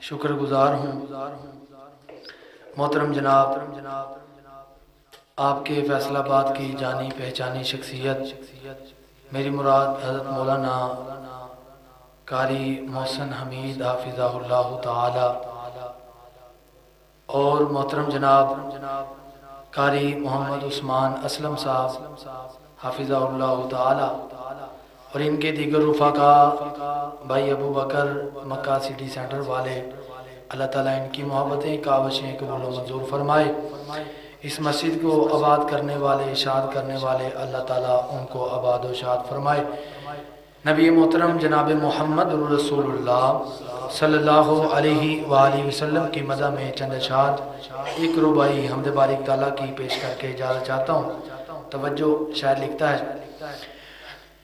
شکر گزار ہوں محترم جناب آپ کے فیصل آباد کی جانی پہچانی شخصیت میری مراد حضرت مولانا قاری محسن حمید حافظہ اللہ تعالی اور محترم جناب قاری محمد عثمان اسلم صاحب حافظہ اللہ تعالی اور ان کے دیگر رفقا بھائی ابو بکر مکہ سٹی سینٹر والے، اللہ تعالیٰ ان کی محبتیں کاوشیں قبول و منظور فرمائے۔ اس مسجد کو آباد کرنے والے، اشاد کرنے والے، اللہ تعالیٰ ان کو آباد و شاد فرمائے۔ نبی محترم جناب محمد رسول اللہ صلی اللہ علیہ وآلہ وسلم کی مدح میں چند اشعار ایک رباعی حمد بارک تعالیٰ کی پیش کر کے اجازت چاہتا ہوں۔ توجہ، شاعر لکھتا ہے: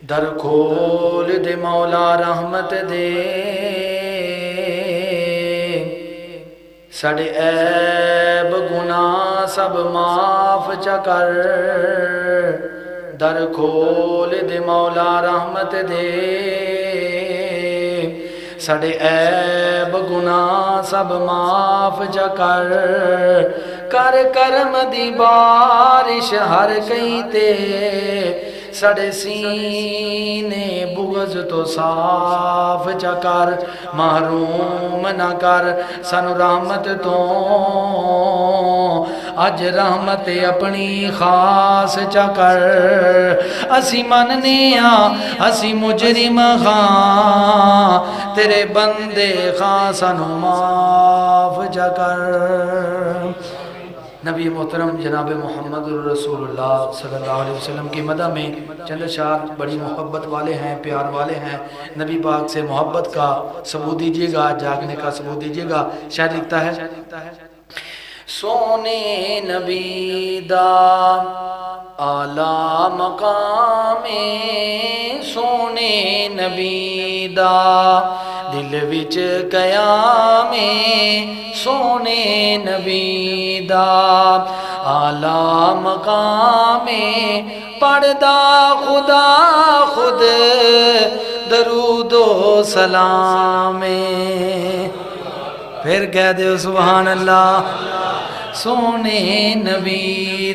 در کھول دے مولا رحمت دے، ساڈے عیب گناہ سب معاف چکر۔ در کھول دے مولا رحمت دے، ساڈے عیب گناہ سب معاف چکر۔ کر کرم دی بارش ہر کئی تے، ساڈے سینے بغض تو صاف چکر۔ محروم نہ کر سانو رحمت تو، اج رحمت اپنی خاص چکر۔ اسی مننے ہاں اسی مجرم خاں، تیرے بندے خاں سانو معاف چکر۔ نبی محترم جناب محمد رسول اللہ صلی اللہ علیہ وسلم کی مدح میں چند اشعار بڑی محبت والے ہیں، پیار والے ہیں۔ نبی پاک سے محبت کا ثبوت دیجیے گا، جاگنے کا ثبوت دیجیے گا۔ شاعر لکھتا ہے: سونے نبی دا اعلیٰ مقام، سونے نبی دا دل وچ قیام، سونے نبی دا اعلیٰ مقام، پڑھدا خدا خود درود و سلام۔ پھر کہہ دیو سبحان اللہ۔ سونے نبی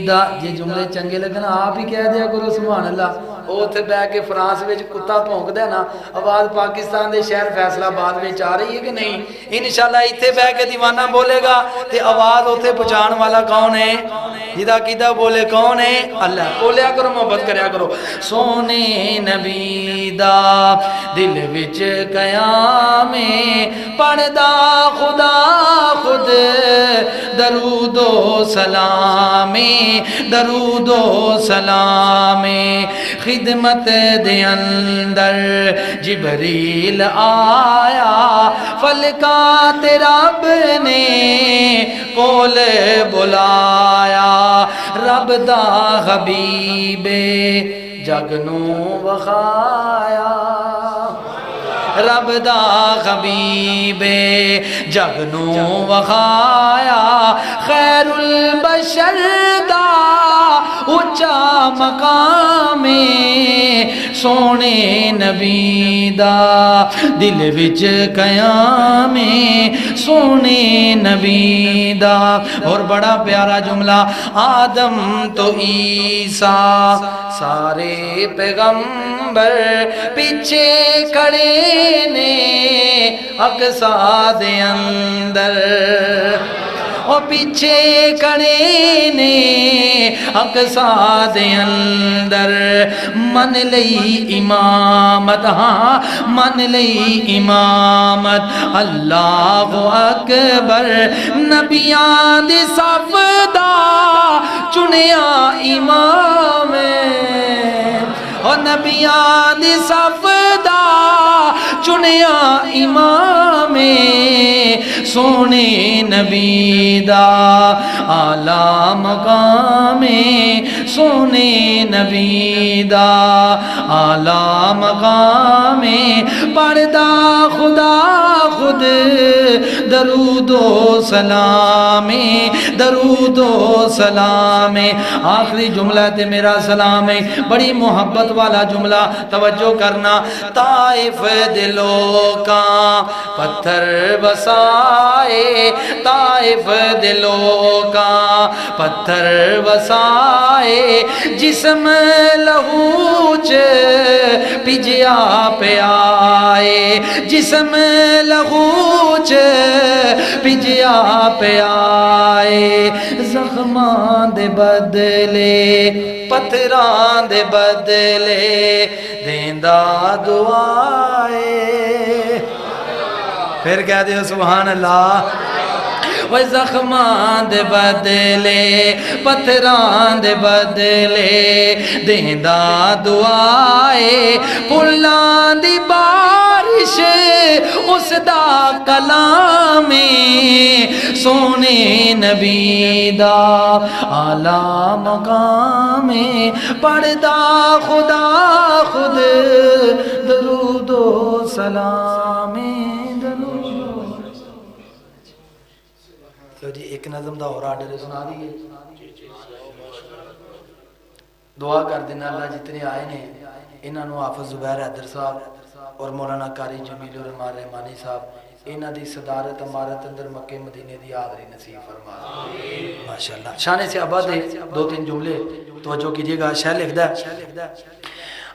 دا، یہ جملے چنگے لگنا آپ ہی کہہ دیا کرو سبحان اللہ۔ وہ اتنے بہ کے فرانس میں کتا بھونکدا ہے نا، آواز پاکستان دے شہر فیصل آباد میں آ رہی ہے کہ نہیں؟ انشاءاللہ اتنے بہ کے دیوانہ بولے گا تے آواز اتنے پہنچان والا کون ہے؟ جدا کیدا بولے کون ہے؟ اللہ۔ بولیا کرو، محبت کریا کرو۔ سونے نبی دا دل وچ قیام، پڑھدا خدا خود درود و سلام، درود و سلام۔ خدمت دے اندر جبریل آیا، فلکات رب نے کول بلایا۔ رب دا حبیب جگ نو وخایا، رب دا حبیب جگ نو وخایا۔ خیر البشر دا اونچا مقام، سونے نبی دا دل وچ قیام، سونے نبی دا۔ اور بڑا پیارا جملہ: آدم تو عیسیٰ سارے پیغمبر، پیچھے کھڑے نے اقصیٰ دے اندر، او پیچھے کھڑے نے اقصیٰ دے اندر۔ من لئی امامت، ہاں من لئی امامت، اللہ اکبر۔ نبیاں دی صف دا چنیا امام، اور نبیاں دی صف دا چنیا امام، سونے نبی دا اعلیٰ مقام، سونے نبی دا اعلیٰ مقام۔ پڑھدا خدا خود درود و سلام درود و سلام آخری جملہ تے میرا سلام ہے بڑی محبت والا جملہ توجہ کرنا طائف دلوں کا پتھر بسائے طائف دلوں کا پتھر بسائے جسم لہو چ پجیا پہ آئے جسم لہو چ پجیا پہ آئے زخمان دے بدلے پتھران دے بدلے دیندا دعائے پھر کہہ دیو سبحان اللہ وہ زخمان دے بدلے پتھران دے بدلے دیندا دعائے پھلان دی بارش اس دا کلام سونے نبی دا اعلیٰ مقام پڑھدا خدا خود درود و سلام جی ایک نظم دا اور آڈر سنا دیئے دعا کر دینا اللہ جتنے آئے نے انہوں حافظ زبیر حیدر صاحب اور مولانا قاری جمیل الرحمان رحمانی صاحب انہوں دی صدارت امارت اندر مکہ مدینے دی حاضری نصیب فرما ماشاءاللہ شان سے عباد ہے دو تین جملے توجہ کیجئے گا شاہ لکھ دا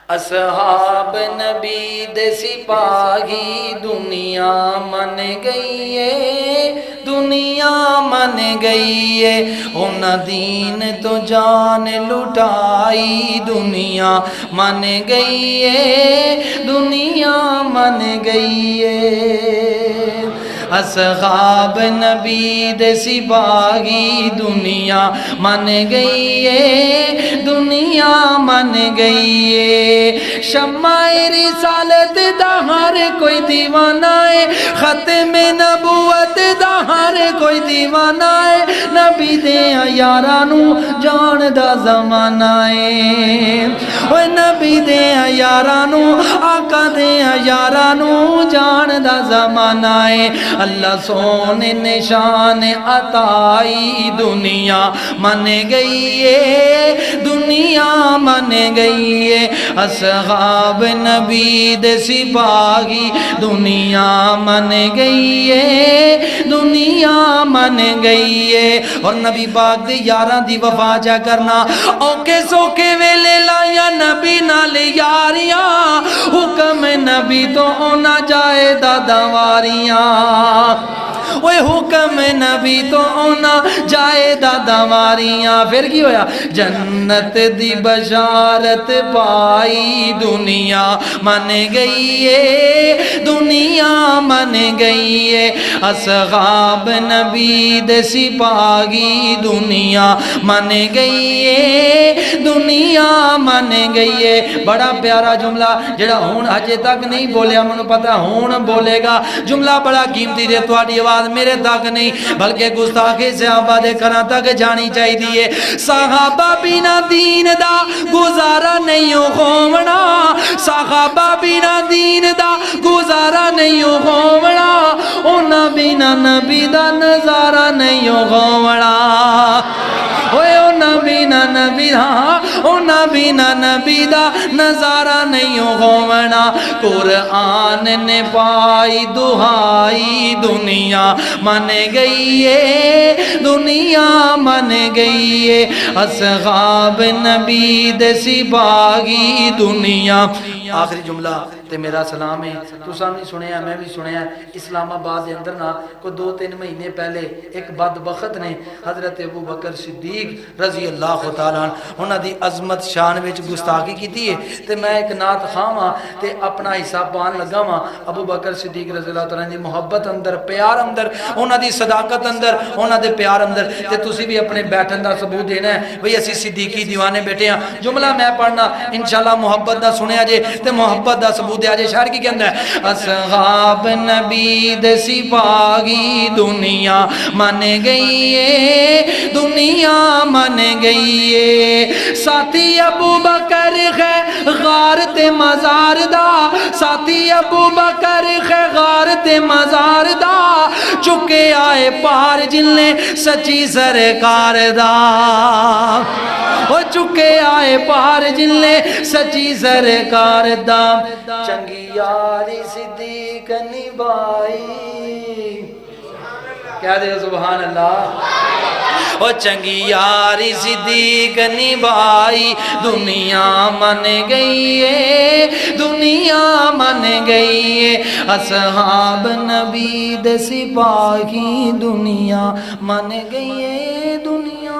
اصحاب نبی دے سپاہی دنیا من گئی ہے دنیا من گئی ہے انہاں دین تو جان لٹائی دنیا من گئی ہے دنیا من گئی ہے اصحاب نبی دے سپاہی دنیا من گئی ہے دنیا من گئی ہے شمع رسالت دا ہر کوئی دیوانہ ہے ختم نبوت دا ہر کوئی دیوانہ ہے نبی دے یارانو جان دا زمانہ ہے اوہ نبی دے یارانو آقا دے یارانو جان دا زمانہ ہے اللہ سونے نشان عطائی دنیا من گئی ہے دنیا من گئی ہے اصحاب نبی دے سپاہی دنیا من گئی ہے دنیا من گئی ہے اور نبی پاک دے یاران دی وفا جا کرنا اوکے سوکے ویلے لایا نبی نال یاریاں حکم نبی تو ہونا جائے دادا واریاں وہ حکم نبی تو ہونا جائے دادا واریاں پھر کی ہویا جنت دی بشارت پائی دنیا من گئی ہے دنیا من گئی ہے اصحاب نبی دے سپاہی دنیا من گئی ہے دنیا من گئی ہے بڑا پیارا جملہ جڑا ہون ہجے تک نہیں بولیا منو پتا ہون بولے گا جملہ بڑا قیمتی دے تواڈی آواز میرے تک نہیں بلکہ گستاخی صحابہ دے کراں تک جانی چاہی دیئے صحابہ بینا دین دا گزارا نہیں ہوونا صحابہ بینا دین دا گزارا نہیں ہوونا اونا بینا نبی دا نظارہ نہیں ہوونا اونا بینا نبی دا اونا بینا نبی دا نظارہ نہیں ہوونا قرآن نے پائی دہائی دنیا من گئی ہے دنیا من گئی ہے اصحاب نبی دے سپاہی دنیا آخری جملہ تے میرا سلام ہے تو سامنے سنے ہیں میں بھی سنے ہیں اسلام آباد دے اندر نا کو 2-3 مہینے پہلے ایک بدبخت نے حضرت ابو بکر صدیق رضی اللہ تعالیٰ انہاں دی عظمت شان وچ گستاخی کیتی ہے تے میں ایک نعت خواہاں تے اپنا حصہ پان لگا ہاں ابو بکر صدیق رضی اللہ تعالیٰ دی محبت اندر پیار اندر انہاں دی صداقت اندر انہاں دے پیار اندر تے تسی بھی اپنے بیٹھن دا ثبوت دینا ہے بھئی اسی صدیقی دیوانے بیٹھے ہیں جملہ میں پڑھنا انشاءاللہ محبت دا سنیا جے تے محبت دا ثبوت دے آجے شہر کی کہندہ ہے اصحاب نبی دے سپاہی دنیا من گئی ہے دنیا من گئی ہے ساتھی ابو بکر ہے غار تے مزار دا ساتھی ابو بکر ہے غار تے مزار دا چکے آئے پار جن نے سچی سرکار دا وہ چکے آئے پار جن نے سچی سرکار دا چنگی یاری صدیق نبھائی کیا دے سبحان اللہ او چنگی یاری صدیق نبھائی دنیا من گئی ہے دنیا من گئی ہے اصحاب نبی دے سپاہی دنیا من گئی ہے دنیا